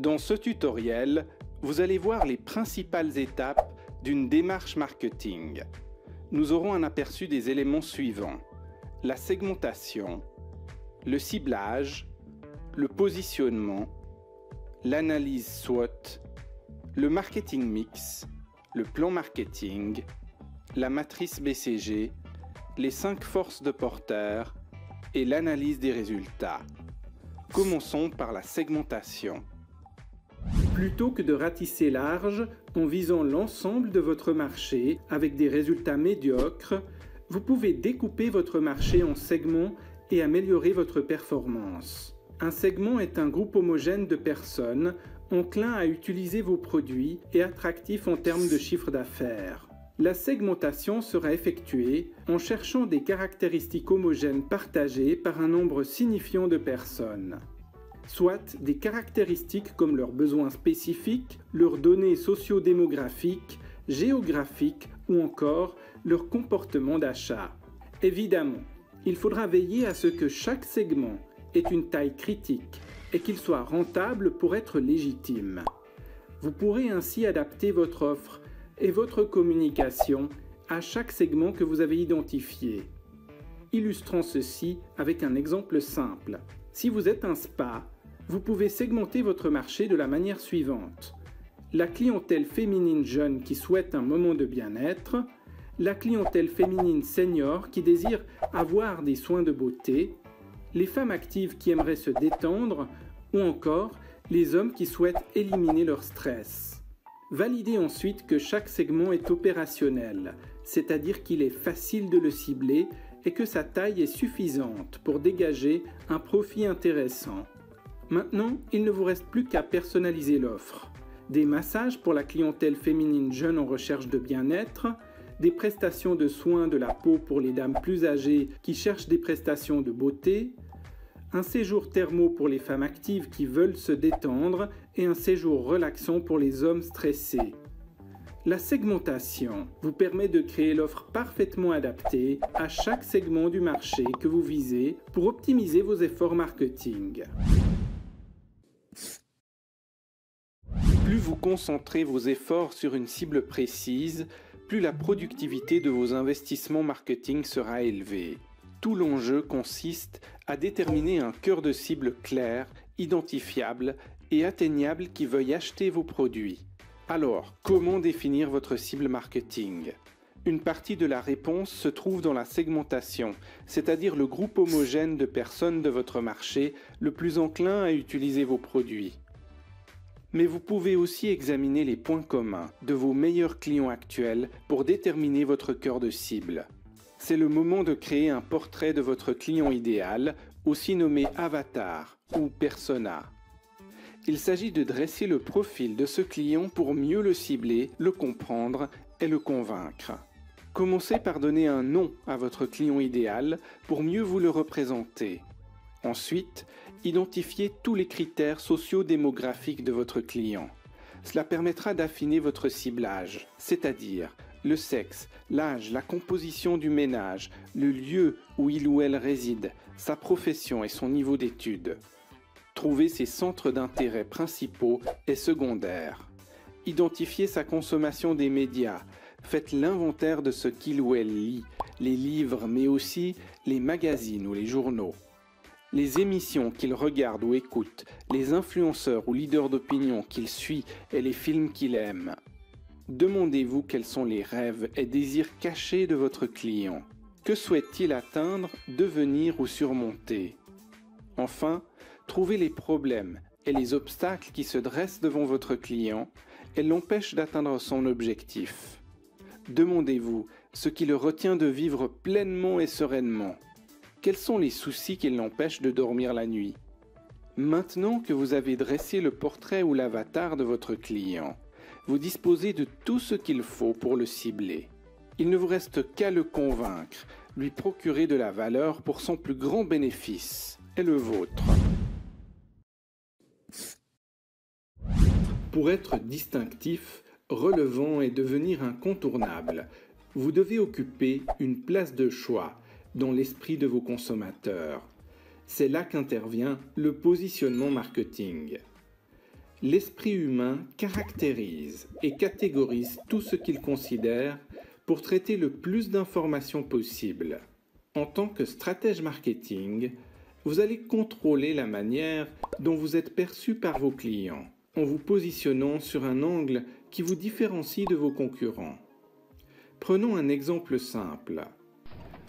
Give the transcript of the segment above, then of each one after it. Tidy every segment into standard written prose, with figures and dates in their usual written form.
Dans ce tutoriel, vous allez voir les principales étapes d'une démarche marketing. Nous aurons un aperçu des éléments suivants: la segmentation, le ciblage, le positionnement, l'analyse SWOT, le marketing mix, le plan marketing, la matrice BCG, les 5 forces de porteur et l'analyse des résultats. Commençons par la segmentation. Plutôt que de ratisser large en visant l'ensemble de votre marché avec des résultats médiocres, vous pouvez découper votre marché en segments et améliorer votre performance. Un segment est un groupe homogène de personnes enclins à utiliser vos produits et attractifs en termes de chiffre d'affaires. La segmentation sera effectuée en cherchant des caractéristiques homogènes partagées par un nombre signifiant de personnes. Soit des caractéristiques comme leurs besoins spécifiques, leurs données socio-démographiques, géographiques ou encore leur comportement d'achat. Évidemment, il faudra veiller à ce que chaque segment ait une taille critique et qu'il soit rentable pour être légitime. Vous pourrez ainsi adapter votre offre et votre communication à chaque segment que vous avez identifié. Illustrons ceci avec un exemple simple. Si vous êtes un spa, vous pouvez segmenter votre marché de la manière suivante: la clientèle féminine jeune qui souhaite un moment de bien-être, la clientèle féminine senior qui désire avoir des soins de beauté, les femmes actives qui aimeraient se détendre ou encore les hommes qui souhaitent éliminer leur stress. Validez ensuite que chaque segment est opérationnel, c'est-à-dire qu'il est facile de le cibler et que sa taille est suffisante pour dégager un profit intéressant. Maintenant, il ne vous reste plus qu'à personnaliser l'offre. Des massages pour la clientèle féminine jeune en recherche de bien-être, des prestations de soins de la peau pour les dames plus âgées qui cherchent des prestations de beauté, un séjour thermo pour les femmes actives qui veulent se détendre et un séjour relaxant pour les hommes stressés. La segmentation vous permet de créer l'offre parfaitement adaptée à chaque segment du marché que vous visez pour optimiser vos efforts marketing. Plus vous concentrez vos efforts sur une cible précise, plus la productivité de vos investissements marketing sera élevée. Tout l'enjeu consiste à déterminer un cœur de cible clair, identifiable et atteignable qui veuille acheter vos produits. Alors, comment définir votre cible marketing ? Une partie de la réponse se trouve dans la segmentation, c'est-à-dire le groupe homogène de personnes de votre marché le plus enclin à utiliser vos produits. Mais vous pouvez aussi examiner les points communs de vos meilleurs clients actuels pour déterminer votre cœur de cible. C'est le moment de créer un portrait de votre client idéal, aussi nommé avatar ou persona. Il s'agit de dresser le profil de ce client pour mieux le cibler, le comprendre et le convaincre. Commencez par donner un nom à votre client idéal pour mieux vous le représenter. Ensuite, identifiez tous les critères socio-démographiques de votre client. Cela permettra d'affiner votre ciblage, c'est-à-dire le sexe, l'âge, la composition du ménage, le lieu où il ou elle réside, sa profession et son niveau d'études. Trouvez ses centres d'intérêt principaux et secondaires. Identifiez sa consommation des médias. Faites l'inventaire de ce qu'il ou elle lit, les livres mais aussi les magazines ou les journaux. Les émissions qu'il regarde ou écoute, les influenceurs ou leaders d'opinion qu'il suit et les films qu'il aime. Demandez-vous quels sont les rêves et désirs cachés de votre client. Que souhaite-t-il atteindre, devenir ou surmonter? Enfin, trouvez les problèmes et les obstacles qui se dressent devant votre client et l'empêchent d'atteindre son objectif. Demandez-vous ce qui le retient de vivre pleinement et sereinement. Quels sont les soucis qui l'empêchent de dormir la nuit? Maintenant que vous avez dressé le portrait ou l'avatar de votre client, vous disposez de tout ce qu'il faut pour le cibler. Il ne vous reste qu'à le convaincre, lui procurer de la valeur pour son plus grand bénéfice et le vôtre. Pour être distinctif, relevant et devenir incontournable, vous devez occuper une place de choix dans l'esprit de vos consommateurs. C'est là qu'intervient le positionnement marketing. L'esprit humain caractérise et catégorise tout ce qu'il considère pour traiter le plus d'informations possible. En tant que stratège marketing, vous allez contrôler la manière dont vous êtes perçu par vos clients, en vous positionnant sur un angle qui vous différencie de vos concurrents. Prenons un exemple simple.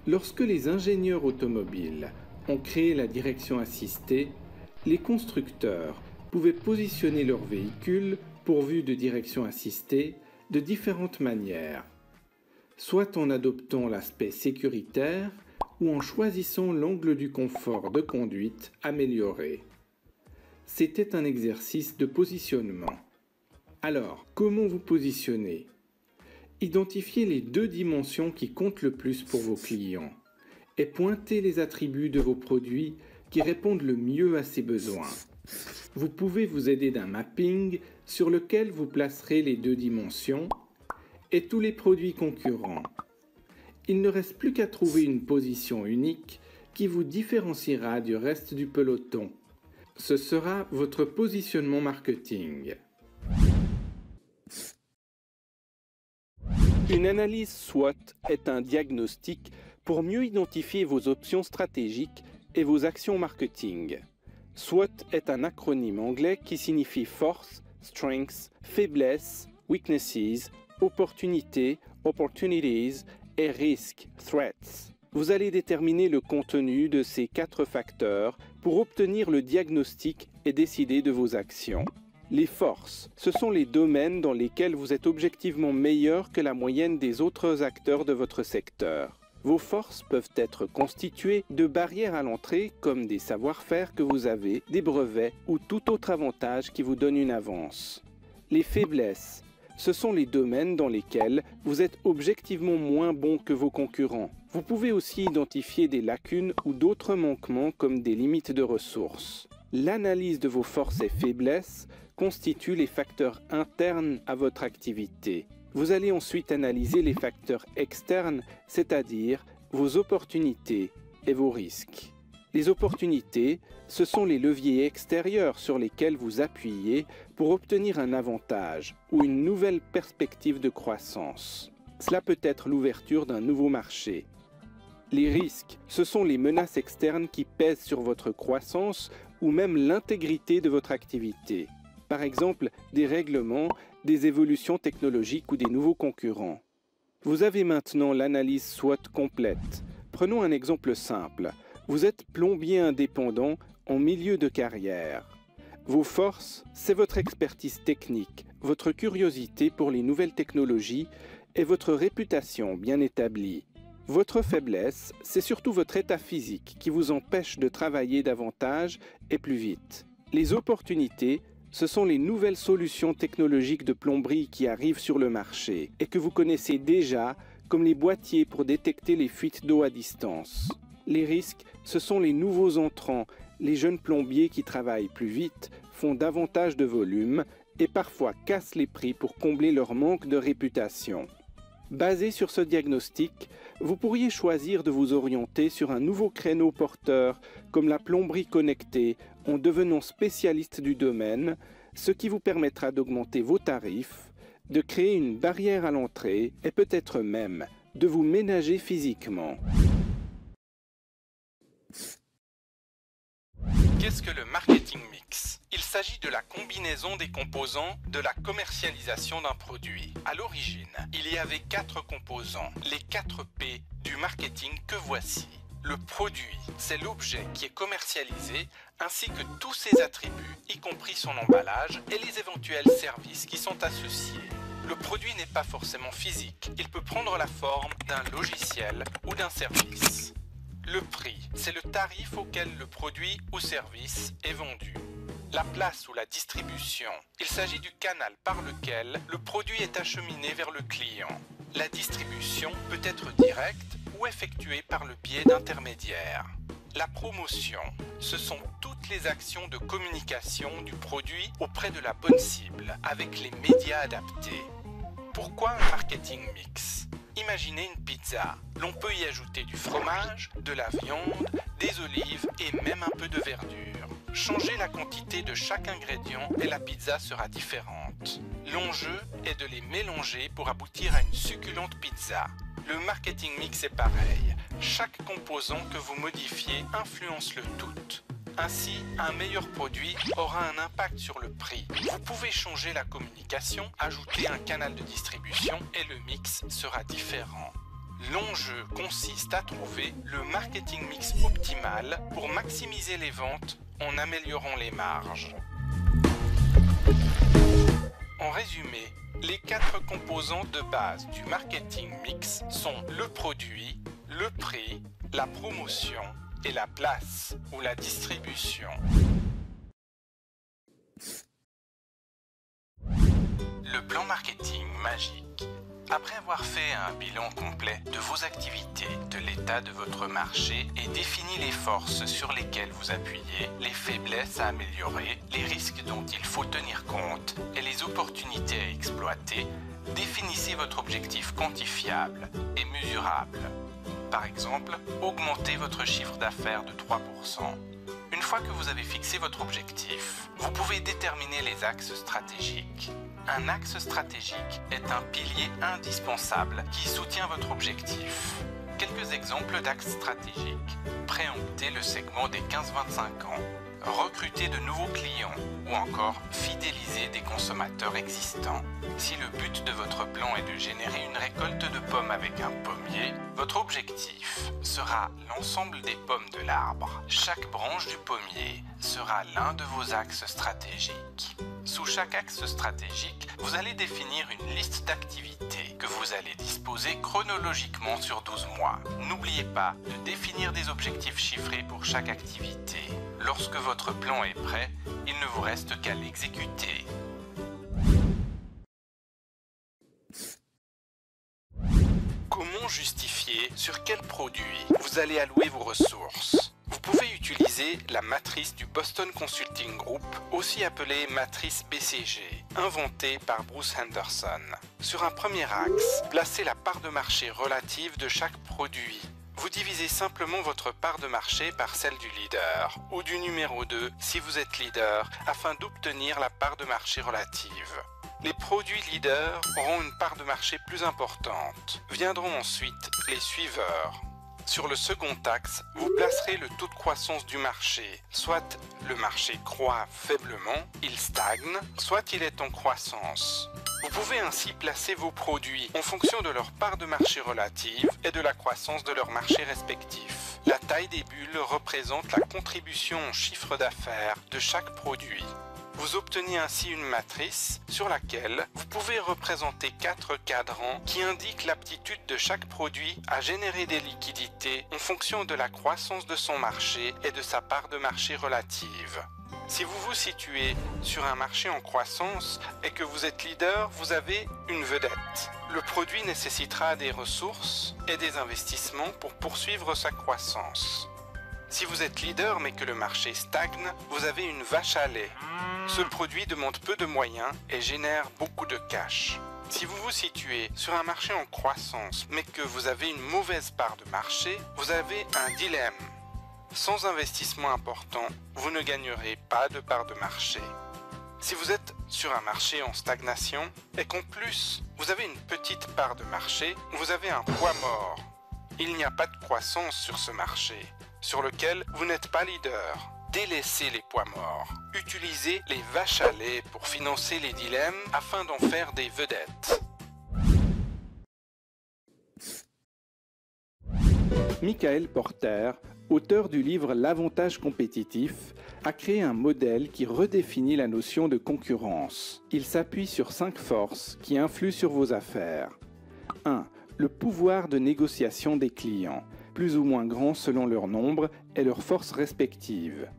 Lorsque les ingénieurs automobiles ont créé la direction assistée, les constructeurs pouvaient positionner leurs véhicules pourvus de direction assistée de différentes manières, soit en adoptant l'aspect sécuritaire ou en choisissant l'angle du confort de conduite amélioré. C'était un exercice de positionnement. Alors, comment vous positionner ? Identifiez les 2 dimensions qui comptent le plus pour vos clients et pointez les attributs de vos produits qui répondent le mieux à ces besoins. Vous pouvez vous aider d'un mapping sur lequel vous placerez les 2 dimensions et tous les produits concurrents. Il ne reste plus qu'à trouver une position unique qui vous différenciera du reste du peloton. Ce sera votre positionnement marketing. Une analyse SWOT est un diagnostic pour mieux identifier vos options stratégiques et vos actions marketing. SWOT est un acronyme anglais qui signifie force, strengths, faiblesse, weaknesses, opportunités, opportunities et risques, threats. Vous allez déterminer le contenu de ces 4 facteurs pour obtenir le diagnostic et décider de vos actions. Les forces, ce sont les domaines dans lesquels vous êtes objectivement meilleur que la moyenne des autres acteurs de votre secteur. Vos forces peuvent être constituées de barrières à l'entrée comme des savoir-faire que vous avez, des brevets ou tout autre avantage qui vous donne une avance. Les faiblesses, ce sont les domaines dans lesquels vous êtes objectivement moins bon que vos concurrents. Vous pouvez aussi identifier des lacunes ou d'autres manquements comme des limites de ressources. L'analyse de vos forces et faiblesses constitue les facteurs internes à votre activité. Vous allez ensuite analyser les facteurs externes, c'est-à-dire vos opportunités et vos risques. Les opportunités, ce sont les leviers extérieurs sur lesquels vous appuyez pour obtenir un avantage ou une nouvelle perspective de croissance. Cela peut être l'ouverture d'un nouveau marché. Les risques, ce sont les menaces externes qui pèsent sur votre croissance ou même l'intégrité de votre activité. Par exemple, des règlements, des évolutions technologiques ou des nouveaux concurrents. Vous avez maintenant l'analyse SWOT complète. Prenons un exemple simple. Vous êtes plombier indépendant en milieu de carrière. Vos forces, c'est votre expertise technique, votre curiosité pour les nouvelles technologies et votre réputation bien établie. Votre faiblesse, c'est surtout votre état physique qui vous empêche de travailler davantage et plus vite. Les opportunités, ce sont les nouvelles solutions technologiques de plomberie qui arrivent sur le marché et que vous connaissez déjà, comme les boîtiers pour détecter les fuites d'eau à distance. Les risques, ce sont les nouveaux entrants, les jeunes plombiers qui travaillent plus vite, font davantage de volume et parfois cassent les prix pour combler leur manque de réputation. Basé sur ce diagnostic, vous pourriez choisir de vous orienter sur un nouveau créneau porteur comme la plomberie connectée en devenant spécialiste du domaine, ce qui vous permettra d'augmenter vos tarifs, de créer une barrière à l'entrée et peut-être même de vous ménager physiquement. Qu'est-ce que le marketing mix ? Il s'agit de la combinaison des composants de la commercialisation d'un produit. À l'origine, il y avait 4 composants, les 4 P du marketing que voici. Le produit, c'est l'objet qui est commercialisé, ainsi que tous ses attributs, y compris son emballage et les éventuels services qui sont associés. Le produit n'est pas forcément physique, il peut prendre la forme d'un logiciel ou d'un service. Le prix, c'est le tarif auquel le produit ou service est vendu. La place ou la distribution, il s'agit du canal par lequel le produit est acheminé vers le client. La distribution peut être directe ou effectuée par le biais d'intermédiaires. La promotion, ce sont toutes les actions de communication du produit auprès de la bonne cible, avec les médias adaptés. Pourquoi un marketing mix ? Imaginez une pizza. L'on peut y ajouter du fromage, de la viande, des olives et même un peu de verdure. changez la quantité de chaque ingrédient et la pizza sera différente. L'enjeu est de les mélanger pour aboutir à une succulente pizza. Le marketing mix est pareil. Chaque composant que vous modifiez influence le tout. Ainsi, un meilleur produit aura un impact sur le prix. Vous pouvez changer la communication, ajouter un canal de distribution et le mix sera différent. L'enjeu consiste à trouver le marketing mix optimal pour maximiser les ventes en améliorant les marges. En résumé, les 4 composantes de base du marketing mix sont le produit, le prix, la promotion et la place ou la distribution. Le plan marketing magique. Après avoir fait un bilan complet de vos activités, de l'état de votre marché et défini les forces sur lesquelles vous appuyez, les faiblesses à améliorer, les risques dont il faut tenir compte et les opportunités à exploiter, définissez votre objectif quantifiable et mesurable. Par exemple, augmentez votre chiffre d'affaires de 3%. Une fois que vous avez fixé votre objectif, vous pouvez déterminer les axes stratégiques. Un axe stratégique est un pilier indispensable qui soutient votre objectif. Quelques exemples d'axes stratégiques. Préempter le segment des 15-25 ans. Recruter de nouveaux clients ou encore fidéliser des consommateurs existants. Si le but de votre plan est de générer une récolte de pommes avec un pommier, votre objectif sera l'ensemble des pommes de l'arbre. Chaque branche du pommier sera l'un de vos axes stratégiques. Sous chaque axe stratégique, vous allez définir une liste d'activités que vous allez disposer chronologiquement sur 12 mois. N'oubliez pas de définir des objectifs chiffrés pour chaque activité. Lorsque votre plan est prêt, il ne vous reste qu'à l'exécuter. Comment justifier sur quel produit vous allez allouer vos ressources? Vous pouvez utiliser la matrice du Boston Consulting Group, aussi appelée matrice BCG, inventée par Bruce Henderson. Sur un premier axe, placez la part de marché relative de chaque produit. Vous divisez simplement votre part de marché par celle du leader ou du numéro 2 si vous êtes leader afin d'obtenir la part de marché relative. Les produits leaders auront une part de marché plus importante. Viendront ensuite les suiveurs. Sur le second axe, vous placerez le taux de croissance du marché. Soit le marché croît faiblement, il stagne, soit il est en croissance. Vous pouvez ainsi placer vos produits en fonction de leur part de marché relative et de la croissance de leur marché respectif. La taille des bulles représente la contribution en chiffre d'affaires de chaque produit. Vous obtenez ainsi une matrice sur laquelle vous pouvez représenter 4 cadrans qui indiquent l'aptitude de chaque produit à générer des liquidités en fonction de la croissance de son marché et de sa part de marché relative. Si vous vous situez sur un marché en croissance et que vous êtes leader, vous avez une vedette. Le produit nécessitera des ressources et des investissements pour poursuivre sa croissance. Si vous êtes leader mais que le marché stagne, vous avez une vache à lait. Ce produit demande peu de moyens et génère beaucoup de cash. Si vous vous situez sur un marché en croissance mais que vous avez une mauvaise part de marché, vous avez un dilemme. Sans investissement important, vous ne gagnerez pas de part de marché. Si vous êtes sur un marché en stagnation et qu'en plus vous avez une petite part de marché, vous avez un poids mort. Il n'y a pas de croissance sur ce marché, sur lequel vous n'êtes pas leader. Délaissez les poids morts. Utilisez les vaches à lait pour financer les dilemmes afin d'en faire des vedettes. Michael Porter, auteur du livre L'avantage compétitif, a créé un modèle qui redéfinit la notion de concurrence. Il s'appuie sur 5 forces qui influent sur vos affaires. 1. Le pouvoir de négociation des clients, plus ou moins grand selon leur nombre et leurs forces respectives.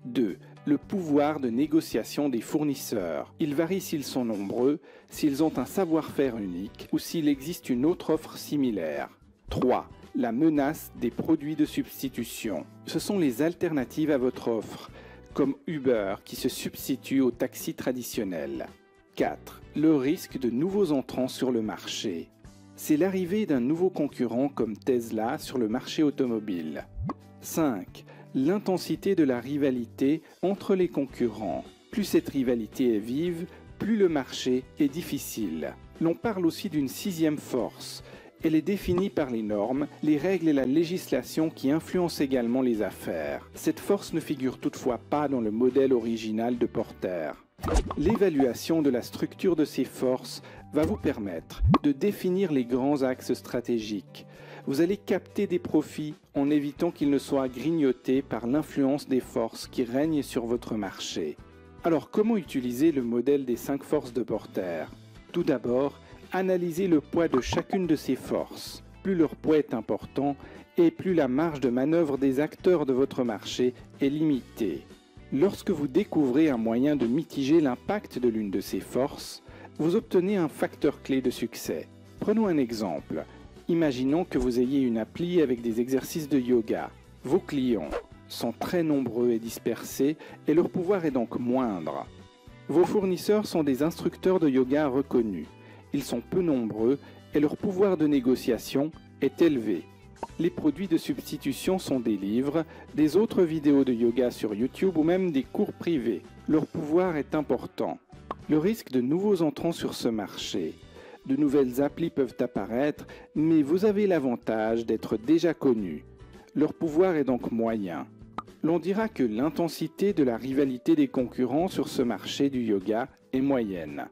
2. Le pouvoir de négociation des fournisseurs. Il varie s'ils sont nombreux, s'ils ont un savoir-faire unique ou s'il existe une autre offre similaire. 3. La menace des produits de substitution. Ce sont les alternatives à votre offre, comme Uber qui se substitue au taxi traditionnel. 4. Le risque de nouveaux entrants sur le marché. C'est l'arrivée d'un nouveau concurrent comme Tesla sur le marché automobile. 5. l'intensité de la rivalité entre les concurrents. Plus cette rivalité est vive, plus le marché est difficile. L'on parle aussi d'une sixième force. Elle est définie par les normes, les règles et la législation qui influencent également les affaires. Cette force ne figure toutefois pas dans le modèle original de Porter. L'évaluation de la structure de ces forces va vous permettre de définir les grands axes stratégiques. Vous allez capter des profits en évitant qu'ils ne soient grignotés par l'influence des forces qui règnent sur votre marché. Alors comment utiliser le modèle des 5 forces de Porter? Tout d'abord, analysez le poids de chacune de ces forces. Plus leur poids est important et plus la marge de manœuvre des acteurs de votre marché est limitée. Lorsque vous découvrez un moyen de mitiger l'impact de l'une de ces forces, vous obtenez un facteur clé de succès. Prenons un exemple. Imaginons que vous ayez une appli avec des exercices de yoga. Vos clients sont très nombreux et dispersés et leur pouvoir est donc moindre. Vos fournisseurs sont des instructeurs de yoga reconnus. Ils sont peu nombreux et leur pouvoir de négociation est élevé. Les produits de substitution sont des livres, des autres vidéos de yoga sur YouTube ou même des cours privés. Leur pouvoir est important. Le risque de nouveaux entrants sur ce marché. De nouvelles applis peuvent apparaître, mais vous avez l'avantage d'être déjà connu. Leur pouvoir est donc moyen. L'on dira que l'intensité de la rivalité des concurrents sur ce marché du yoga est moyenne.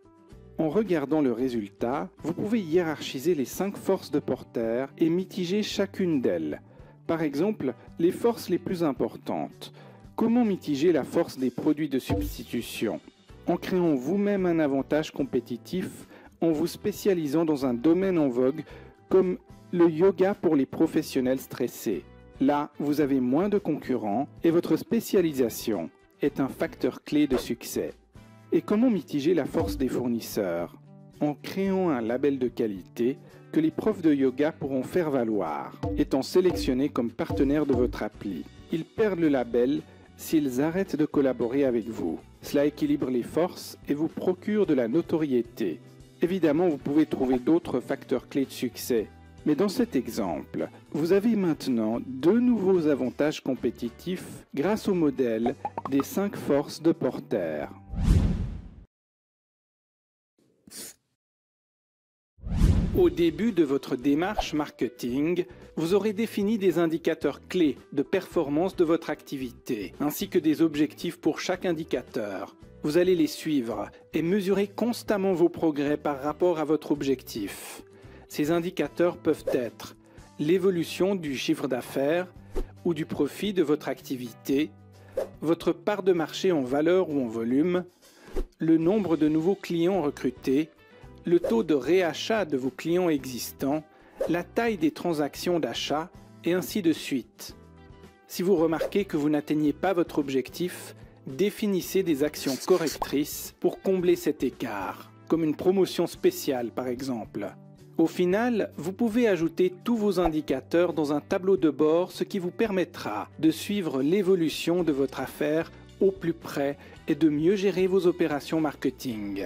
En regardant le résultat, vous pouvez hiérarchiser les 5 forces de Porter et mitiger chacune d'elles. Par exemple, les forces les plus importantes. Comment mitiger la force des produits de substitution? En créant vous-même un avantage compétitif, en vous spécialisant dans un domaine en vogue comme le yoga pour les professionnels stressés. Là, vous avez moins de concurrents et votre spécialisation est un facteur clé de succès. Et comment mitiger la force des fournisseurs? En créant un label de qualité que les profs de yoga pourront faire valoir, étant sélectionnés comme partenaires de votre appli. Ils perdent le label s'ils arrêtent de collaborer avec vous. Cela équilibre les forces et vous procure de la notoriété. Évidemment, vous pouvez trouver d'autres facteurs clés de succès. Mais dans cet exemple, vous avez maintenant 2 nouveaux avantages compétitifs grâce au modèle des 5 forces de Porter. Au début de votre démarche marketing, vous aurez défini des indicateurs clés de performance de votre activité, ainsi que des objectifs pour chaque indicateur. Vous allez les suivre et mesurer constamment vos progrès par rapport à votre objectif. Ces indicateurs peuvent être l'évolution du chiffre d'affaires ou du profit de votre activité, votre part de marché en valeur ou en volume, le nombre de nouveaux clients recrutés, le taux de réachat de vos clients existants, la taille des transactions d'achat, et ainsi de suite. Si vous remarquez que vous n'atteignez pas votre objectif, définissez des actions correctrices pour combler cet écart, comme une promotion spéciale par exemple. Au final, vous pouvez ajouter tous vos indicateurs dans un tableau de bord, ce qui vous permettra de suivre l'évolution de votre affaire au plus près et de mieux gérer vos opérations marketing.